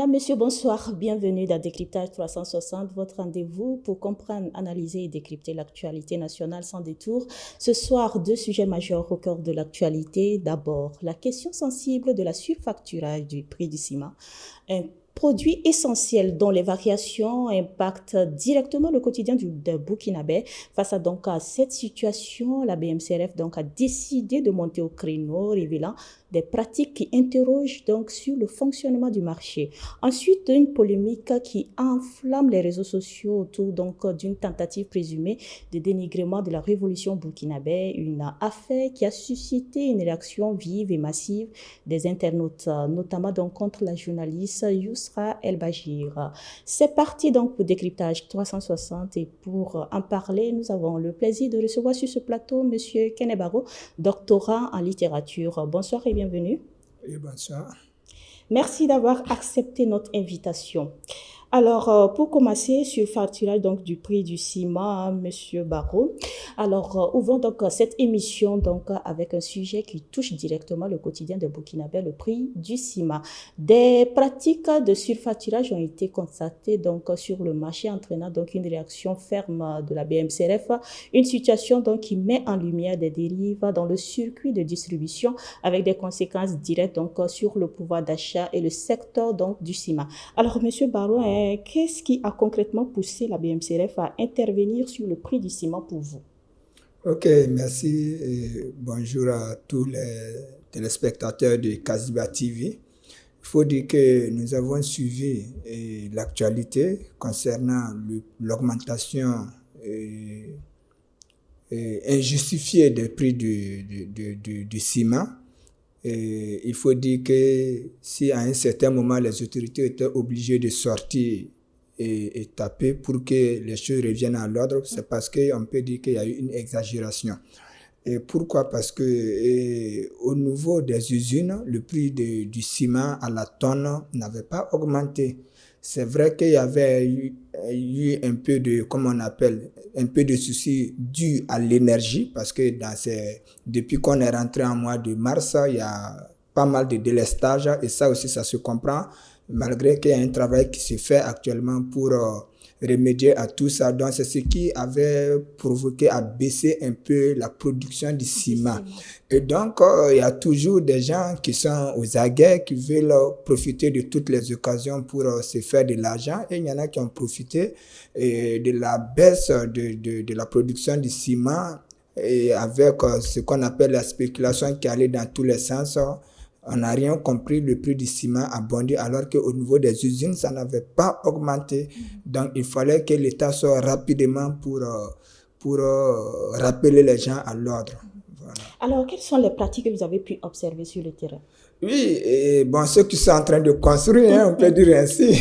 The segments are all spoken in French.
Mesdames, Messieurs, bonsoir. Bienvenue dans Décryptage 360, votre rendez-vous pour comprendre, analyser et décrypter l'actualité nationale sans détour. Ce soir, deux sujets majeurs au cœur de l'actualité. D'abord, la question sensible de la surfacturage du prix du ciment. Un produit essentiel dont les variations impactent directement le quotidien des Burkinabés. Face à cette situation, la BMCRF a décidé de monter au créneau, révélant des pratiques qui interrogent sur le fonctionnement du marché. Ensuite, une polémique qui enflamme les réseaux sociaux autour d'une tentative présumée de dénigrement de la révolution burkinabé, une affaire qui a suscité une réaction vive et massive des internautes, notamment contre la journaliste Yousra El-Bajir. C'est parti pour Décryptage 360 et pour en parler, nous avons le plaisir de recevoir sur ce plateau M. Kenebaro, doctorant en littérature. Bonsoir et bienvenue. Oui, bonsoir. Merci d'avoir accepté notre invitation. Alors, pour commencer, sur facturage du prix du ciment, Monsieur Barrault. Alors, ouvrons cette émission avec un sujet qui touche directement le quotidien des Burkinabés, le prix du ciment. Des pratiques de surfacturage ont été constatées sur le marché, entraînant une réaction ferme de la BMCRF, une situation qui met en lumière des dérives dans le circuit de distribution avec des conséquences directes sur le pouvoir d'achat et le secteur du ciment. Alors, Monsieur Barrault, qu'est-ce qui a concrètement poussé la BMCRF à intervenir sur le prix du ciment pour vous? Ok, merci et bonjour à tous les téléspectateurs de Kaziba TV. Il faut dire que nous avons suivi l'actualité concernant l'augmentation injustifiée des prix du ciment. Et il faut dire que si à un certain moment les autorités étaient obligées de sortir et taper pour que les choses reviennent à l'ordre, c'est parce qu'on peut dire qu'il y a eu une exagération. Et pourquoi? Parce que au niveau des usines, le prix du ciment à la tonne n'avait pas augmenté. C'est vrai qu'il y avait eu un peu de, un peu de soucis dus à l'énergie, parce que depuis qu'on est rentré en mois de mars, il y a pas mal de délestage, et ça aussi, ça se comprend, malgré qu'il y a un travail qui se fait actuellement pour remédier à tout ça. Donc, c'est ce qui avait provoqué à baisser un peu la production du ciment. Et donc, il y a toujours des gens qui sont aux aguets, qui veulent profiter de toutes les occasions pour se faire de l'argent. Et il y en a qui ont profité de la baisse de la production du ciment et avec ce qu'on appelle la spéculation qui allait dans tous les sens. On n'a rien compris, le prix du ciment a bondi alors qu'au niveau des usines, ça n'avait pas augmenté. Donc, il fallait que l'État sorte rapidement pour rappeler les gens à l'ordre. Voilà. Alors, quelles sont les pratiques que vous avez pu observer sur le terrain? Oui, et bon, ceux qui sont en train de construire, on peut dire ainsi,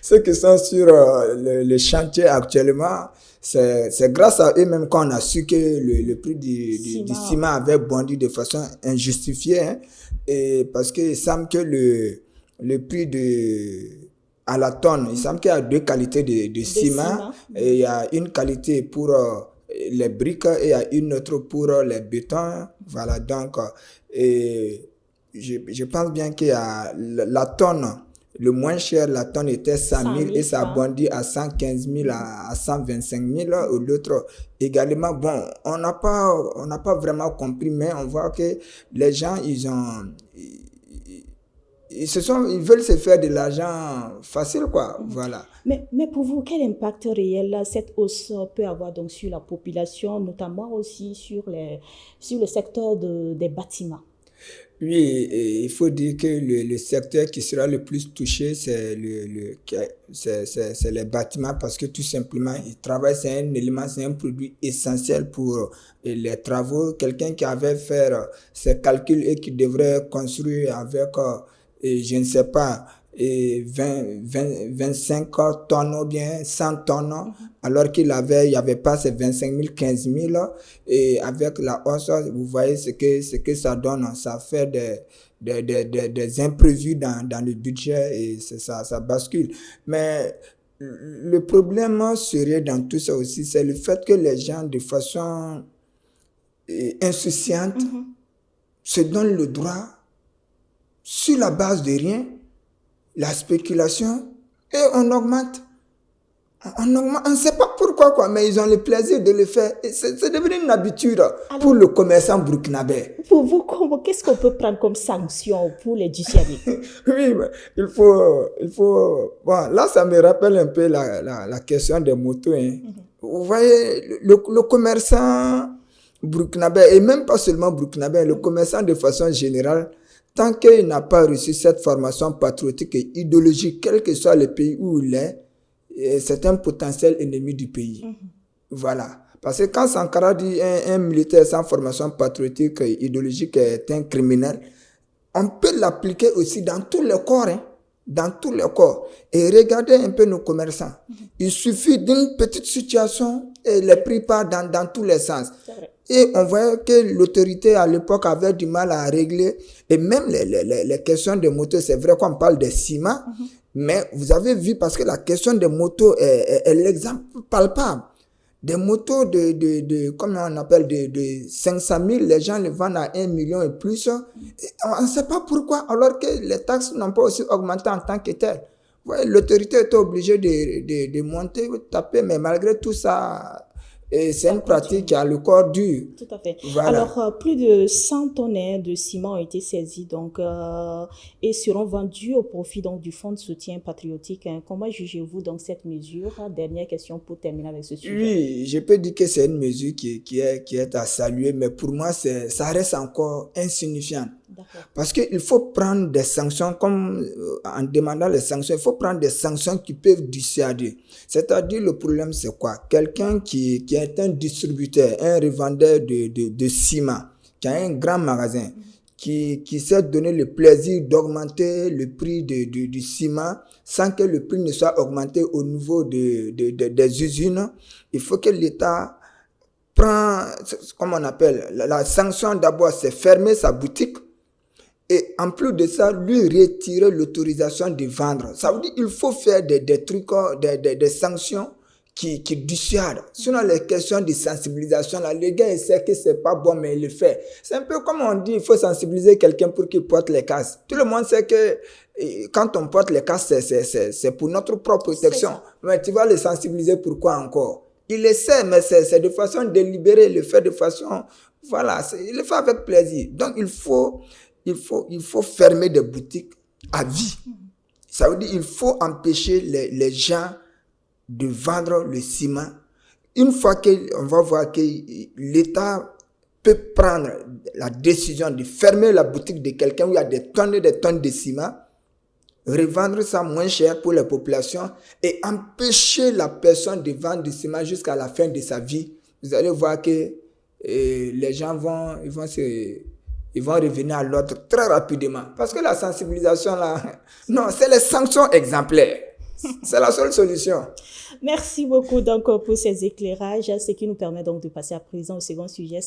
ceux qui sont sur le chantier actuellement, c'est grâce à eux-mêmes qu'on a su que le prix du ciment avait bondi de façon injustifiée, et parce qu'il semble que le prix à la tonne, il semble qu'il y a deux qualités de ciment, et il y a une qualité pour les briques et il y a une autre pour les bétons. Voilà, donc, je pense bien qu'il y a la tonne, le moins cher, la tonne était 100 000 et ça a bondi à 115 000, à 125 000. Ou l'autre également, bon, on n'a pas vraiment compris, mais on voit que les gens, ils veulent se faire de l'argent facile, quoi. Voilà. Mais pour vous, quel impact réel cette hausse peut avoir sur la population, notamment aussi sur le secteur des bâtiments? Oui, il faut dire que le secteur qui sera le plus touché, c'est les bâtiments, parce que tout simplement, ils travaillent, c'est un élément, c'est un produit essentiel pour les travaux. Quelqu'un qui avait fait ses calculs et qui devrait construire avec, je ne sais pas, 25 tonnes ou bien 100 tonnes, alors il n'y avait pas ces 25 000, 15 000, et avec la hausse, vous voyez ce que ça donne, ça fait des imprévus dans le budget et ça bascule. Mais le problème serait dans tout ça aussi, c'est le fait que les gens, de façon insouciante, se donnent le droit, sur la base de rien, la spéculation et on augmente. On ne sait pas pourquoi, quoi, mais ils ont le plaisir de le faire. C'est devenu une habitude pour le commerçant burkinabé. Pour vous, qu'est-ce qu'on peut prendre comme sanction pour les dissuader? Oui, mais il faut. Bon, là, ça me rappelle un peu la question des motos. Hein. Vous voyez, le commerçant burkinabé, et même pas seulement burkinabé, le commerçant de façon générale, tant qu'il n'a pas reçu cette formation patriotique et idéologique, quel que soit le pays où il est, c'est un potentiel ennemi du pays. Voilà. Parce que quand Sankara dit un militaire sans formation patriotique et idéologique est un criminel, on peut l'appliquer aussi dans tous les corps. Hein, dans tous les corps. Et regardez un peu nos commerçants. Il suffit d'une petite situation et les prix partent dans tous les sens. Et on voyait que l'autorité à l'époque avait du mal à régler. Et même les questions de motos, c'est vrai qu'on parle des ciments, mais vous avez vu, parce que la question des motos est l'exemple palpable. Des motos comment on appelle, de 500 000, les gens les vendent à 1 million et plus. Et on ne sait pas pourquoi, alors que les taxes n'ont pas aussi augmenté en tant que telles. Ouais, l'autorité était obligée de monter, taper, mais malgré tout ça, c'est une pratique qui a le corps dur. Tout à fait. Voilà. Alors, plus de 100 tonnes de ciment ont été saisies et seront vendues au profit donc, du Fonds de soutien patriotique. Comment jugez-vous donc cette mesure? Dernière question pour terminer avec ce sujet. Oui, je peux dire que c'est une mesure qui est à saluer, mais pour moi, ça reste encore insignifiant. Parce qu'il faut prendre des sanctions, comme en demandant les sanctions, il faut prendre des sanctions qui peuvent dissuader. C'est-à-dire, le problème, c'est quoi? Quelqu'un qui est un distributeur, un revendeur de ciment, qui a un grand magasin, qui s'est donné le plaisir d'augmenter le prix du ciment sans que le prix ne soit augmenté au niveau des usines, il faut que l'État prend, comme on appelle, la sanction d'abord, c'est fermer sa boutique. Et en plus de ça, lui retirer l'autorisation de vendre. Ça veut dire qu'il faut faire des trucs, des sanctions qui dissuadent. Sinon, les questions de sensibilisation, là, les gars, ils savent que c'est pas bon, mais ils le font. C'est un peu comme on dit, il faut sensibiliser quelqu'un pour qu'il porte les casques. Tout le monde sait que quand on porte les casques, c'est pour notre propre protection. Mais tu vas le sensibiliser pourquoi encore? Il le sait, mais c'est de façon délibérée, il le fait de façon, voilà, il le fait avec plaisir. Donc, il faut fermer des boutiques à vie. Ça veut dire qu'il faut empêcher les gens de vendre le ciment. Une fois qu'on va voir que l'État peut prendre la décision de fermer la boutique de quelqu'un où il y a des tonnes et des tonnes de ciment, revendre ça moins cher pour la population et empêcher la personne de vendre du ciment jusqu'à la fin de sa vie, vous allez voir que les gens vont revenir à l'ordre très rapidement. Parce que la sensibilisation, là, non, c'est les sanctions exemplaires. C'est la seule solution. Merci beaucoup donc pour ces éclairages, ce qui nous permet donc de passer à présent au second sujet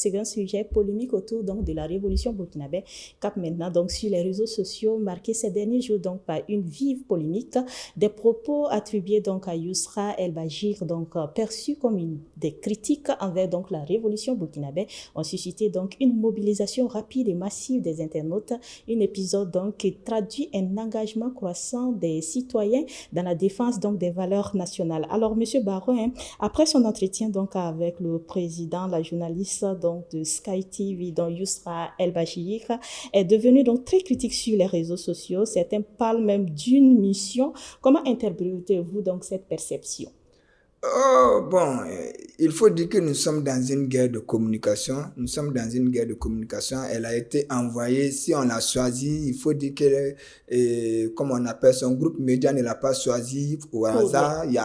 polémique autour donc de la révolution burkinabé, cap maintenant donc sur les réseaux sociaux, marqué ces derniers jours donc par une vive polémique, des propos attribués donc à Yousra El Bachir, donc perçus comme des critiques envers donc la révolution burkinabé, ont suscité donc une mobilisation rapide et massive des internautes, un épisode donc qui traduit un engagement croissant des citoyens dans la défense donc des valeurs nationales. Alors, Monsieur Barrois, après son entretien donc avec le président, la journaliste donc de Sky TV, dont Yousra El Bachir, est devenu donc très critique sur les réseaux sociaux. Certains parlent même d'une mission. Comment interprétez-vous donc cette perception? Oh, bon, il faut dire que nous sommes dans une guerre de communication. Elle a été envoyée, si on l'a choisie, il faut dire que, comme on appelle, son groupe média ne l'a pas choisi au hasard. Il y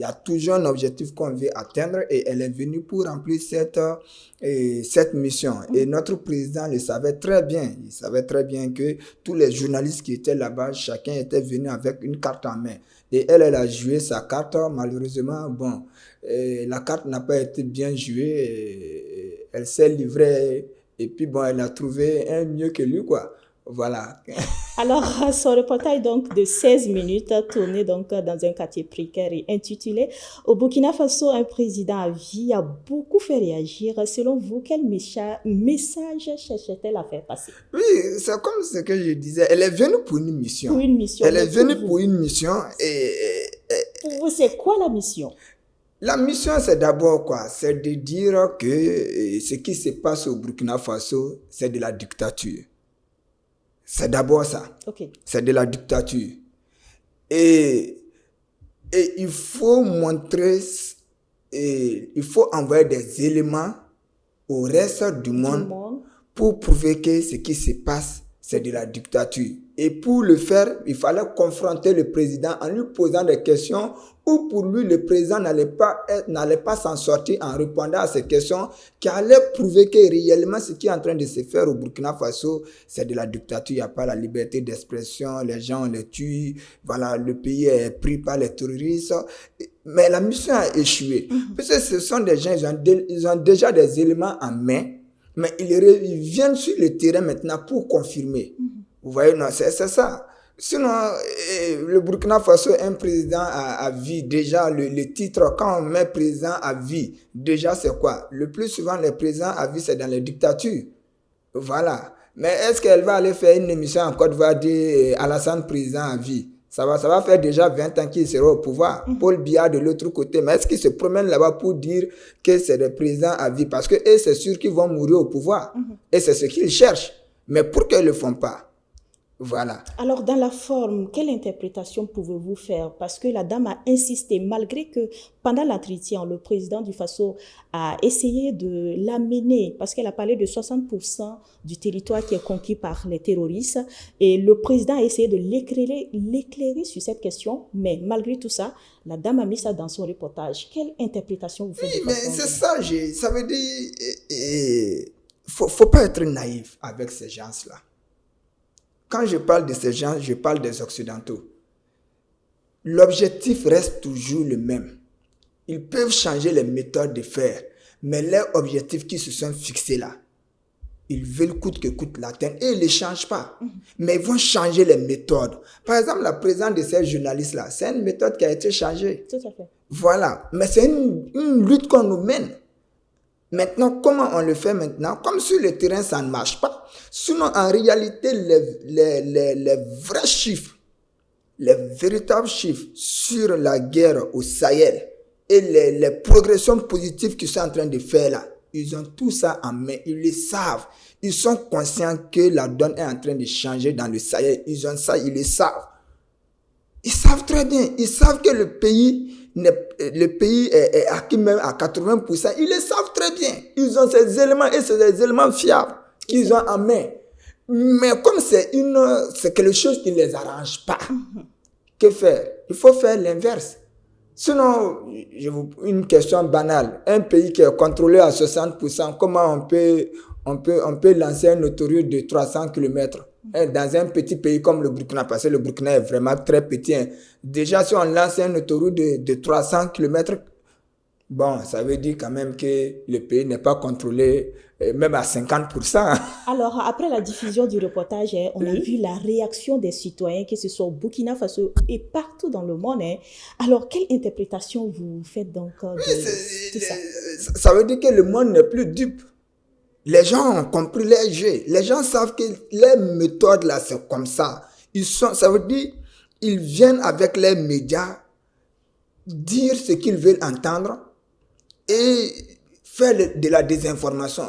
a toujours un objectif qu'on veut atteindre et elle est venue pour remplir cette mission. Et notre président le savait très bien. Il savait très bien que tous les journalistes qui étaient là-bas, chacun était venu avec une carte en main. Et elle a joué sa carte. Malheureusement, bon, la carte n'a pas été bien jouée. Elle s'est livrée. Et puis, bon, elle a trouvé un mieux que lui, quoi. Voilà. Alors, son reportage donc de 16 minutes tourné donc dans un quartier précaire et intitulé Au Burkina Faso, un président à vie a beaucoup fait réagir. Selon vous, quel message cherchait-elle à faire passer? Oui, c'est comme ce que je disais. Elle est venue pour une mission. Pour une mission. Elle est venue pour une mission pour vous, c'est quoi la mission? La mission, c'est d'abord quoi? C'est de dire que ce qui se passe au Burkina Faso, c'est de la dictature. C'est d'abord ça. Okay. C'est de la dictature. Et il faut montrer, il faut envoyer des éléments au reste du monde pour prouver que ce qui se passe, c'est de la dictature. Et pour le faire, il fallait confronter le président en lui posant des questions où pour lui, le président n'allait pas s'en sortir en répondant à ces questions qui allaient prouver que réellement ce qui est en train de se faire au Burkina Faso, c'est de la dictature. Il n'y a pas la liberté d'expression, les gens les tuent, voilà, le pays est pris par les terroristes. Mais la mission a échoué. Parce que ce sont des gens, ils ont déjà des éléments en main, mais ils viennent sur le terrain maintenant pour confirmer. Vous voyez, non, c'est ça. Sinon, le Burkina Faso, un président à vie, déjà, le titre, quand on met président à vie, déjà, c'est quoi? Le plus souvent, les présidents à vie, c'est dans les dictatures. Voilà. Mais est-ce qu'elle va aller faire une émission en Côte d'Ivoire dire Alassane président à vie? Ça va faire déjà 20 ans qu'il sera au pouvoir. Paul Biya de l'autre côté. Mais est-ce qu'il se promène là-bas pour dire que c'est des présidents à vie? Parce que eux, c'est sûr qu'ils vont mourir au pouvoir. Et c'est ce qu'ils cherchent. Mais pourquoi ils ne le font pas? Voilà. Alors, dans la forme, quelle interprétation pouvez-vous faire? Parce que la dame a insisté, malgré que pendant l'entretien, le président du Faso a essayé de l'amener, parce qu'elle a parlé de 60% du territoire qui est conquis par les terroristes, et le président a essayé de l'éclairer sur cette question, mais malgré tout ça, la dame a mis ça dans son reportage. Quelle interprétation vous faites? Oui, mais c'est ça, ça veut dire, faut pas être naïf avec ces gens-là. Quand je parle de ces gens, je parle des Occidentaux. L'objectif reste toujours le même. Ils peuvent changer les méthodes de faire, mais leur objectif qui se sont fixés là, ils veulent coûte que coûte l'atteindre et ils ne les changent pas. Mais ils vont changer les méthodes. Par exemple, la présence de ces journalistes-là, c'est une méthode qui a été changée. Tout à fait. Voilà. Mais c'est une lutte qu'on nous mène. Maintenant, comment on le fait maintenant? Comme sur le terrain, ça ne marche pas. Sinon, en réalité, les vrais chiffres, les véritables chiffres sur la guerre au Sahel et les progressions positives qu'ils sont en train de faire là, ils ont tout ça en main, ils le savent. Ils sont conscients que la donne est en train de changer dans le Sahel. Ils ont ça, ils le savent. Ils savent très bien. Ils savent que le pays est acquis même à 80%. Ils le savent très bien. Ils ont ces éléments et c'est des éléments fiables qu'ils ont en main. Mais comme c'est quelque chose qui ne les arrange pas, que faire? Il faut faire l'inverse. Sinon, une question banale. Un pays qui est contrôlé à 60%, comment on peut lancer un autoroute de 300 km dans un petit pays comme le Burkina? Parce que le Burkina est vraiment très petit. Déjà, si on lance un autoroute de 300 km, bon, ça veut dire quand même que le pays n'est pas contrôlé même à 50%. Alors, après la diffusion du reportage, on a vu la réaction des citoyens, que ce soit au Burkina Faso et partout dans le monde. Alors, quelle interprétation vous faites donc de tout ça? Ça veut dire que le monde n'est plus dupe. Les gens ont compris les jeux. Les gens savent que les méthodes là, c'est comme ça. Ça veut dire, ils viennent avec les médias dire ce qu'ils veulent entendre et faire de la désinformation.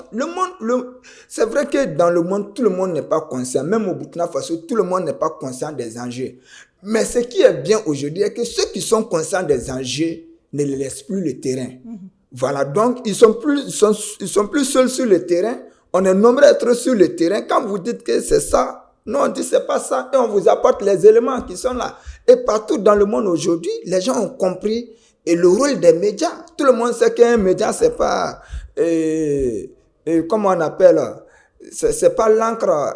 C'est vrai que dans le monde, tout le monde n'est pas conscient. Même au Burkina Faso, tout le monde n'est pas conscient des enjeux. Mais ce qui est bien aujourd'hui, c'est que ceux qui sont conscients des enjeux ne les laissent plus le terrain. Voilà, donc ils sont plus seuls sur le terrain. On est nombreux à être sur le terrain. Quand vous dites que c'est ça, non, on dit c'est pas ça. Et on vous apporte les éléments qui sont là. Et partout dans le monde aujourd'hui, les gens ont compris le rôle des médias. Tout le monde sait qu'un média, c'est pas, comment on appelle, c'est pas l'encre,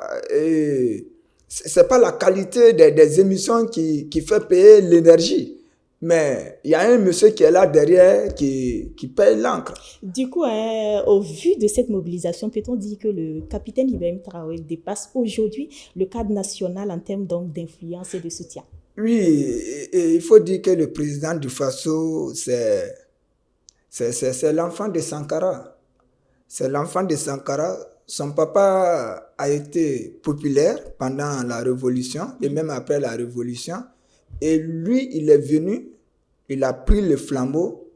c'est pas la qualité des émissions qui fait payer l'énergie. Mais il y a un monsieur qui est là derrière qui paye l'encre. Du coup, au vu de cette mobilisation, peut-on dire que le capitaine Ibrahim Traoré dépasse aujourd'hui le cadre national en termes donc d'influence et de soutien? Oui, et il faut dire que le président du Faso, c'est l'enfant de Sankara. C'est l'enfant de Sankara. Son papa a été populaire pendant la Révolution et même après la Révolution. Et lui, il est venu, il a pris le flambeau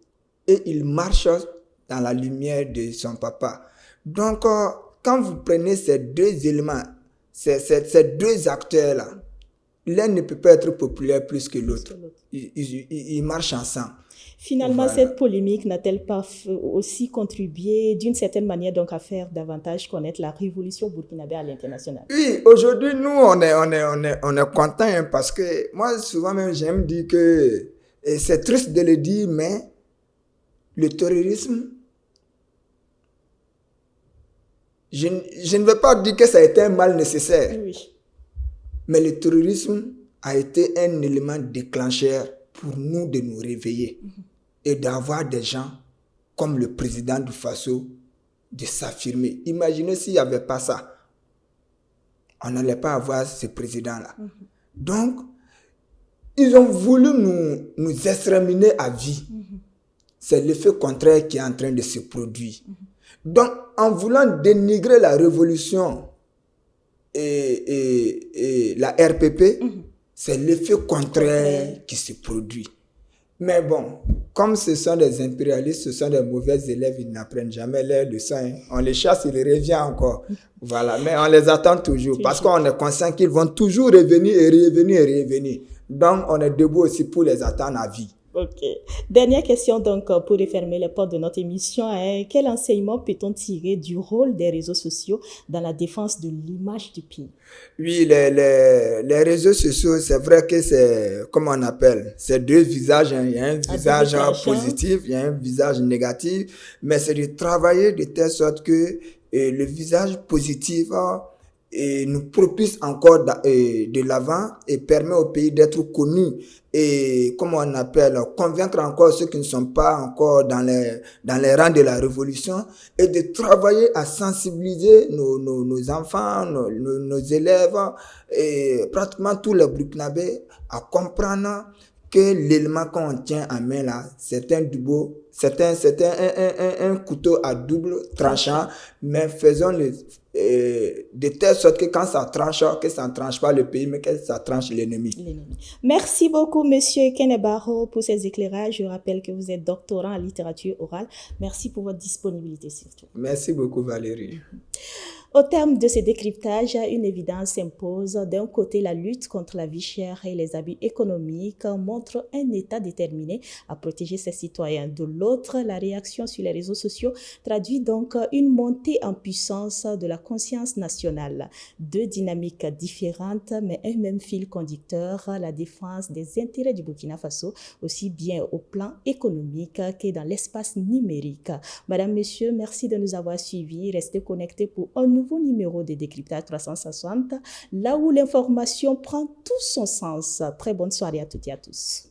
et il marche dans la lumière de son papa. Donc, quand vous prenez ces deux éléments, ces deux acteurs-là, l'un ne peut pas être populaire plus que l'autre. Ils marchent ensemble. Finalement, cette polémique n'a-t-elle pas aussi contribué d'une certaine manière donc à faire davantage connaître la révolution burkinabé à l'international? Oui, aujourd'hui, nous, on est contents hein, parce que moi, souvent même, j'aime dire que, et c'est triste de le dire, mais le terrorisme, je ne veux pas dire que ça a été un mal nécessaire, oui. Mais le terrorisme a été un élément déclencheur pour nous de nous réveiller et d'avoir des gens comme le président du Faso de s'affirmer. Imaginez s'il n'y avait pas ça. On n'allait pas avoir ce président-là. Donc, ils ont voulu nous exterminer à vie. C'est l'effet contraire qui est en train de se produire. Donc, en voulant dénigrer la révolution et la RPP, c'est l'effet contraire qui se produit. Mais bon, comme ce sont des impérialistes, ce sont des mauvais élèves, ils n'apprennent jamais leurs leçons. Hein. On les chasse, ils reviennent encore. Voilà, mais on les attend toujours parce qu'on est conscient qu'ils vont toujours revenir et revenir et revenir. Donc, on est debout aussi pour les attendre à vie. Ok. Dernière question donc pour refermer les portes de notre émission. Quel enseignement peut-on tirer du rôle des réseaux sociaux dans la défense de l'image du pays? Oui, les réseaux sociaux, c'est vrai que c'est, comme on appelle, c'est deux visages. Hein. Il y a un visage positif, il y a un visage négatif, mais c'est de travailler de telle sorte que le visage positif et nous propulse encore de l'avant et permet au pays d'être connu et, comme on appelle, convaincre encore ceux qui ne sont pas encore dans les rangs de la révolution et de travailler à sensibiliser nos enfants, nos élèves et pratiquement tous les Burkinabés à comprendre que l'élément qu'on tient en main là, c'est un couteau à double tranchant, mais faisons-le de telle sorte que quand ça tranche, que ça ne tranche pas le pays, mais que ça tranche l'ennemi. Merci beaucoup, Monsieur Kenebaro, pour ces éclairages. Je rappelle que vous êtes doctorant en littérature orale. Merci pour votre disponibilité surtout. Merci beaucoup, Valérie. Au terme de ce décryptage, une évidence s'impose. D'un côté, la lutte contre la vie chère et les abus économiques montre un État déterminé à protéger ses citoyens. De l'autre, la réaction sur les réseaux sociaux traduit donc une montée en puissance de la conscience nationale. Deux dynamiques différentes, mais un même fil conducteur, la défense des intérêts du Burkina Faso, aussi bien au plan économique que dans l'espace numérique. Madame, Monsieur, merci de nous avoir suivis. Restez connectés pour un nouveau numéro de Décryptage 360, là où l'information prend tout son sens. Très bonne soirée à toutes et à tous.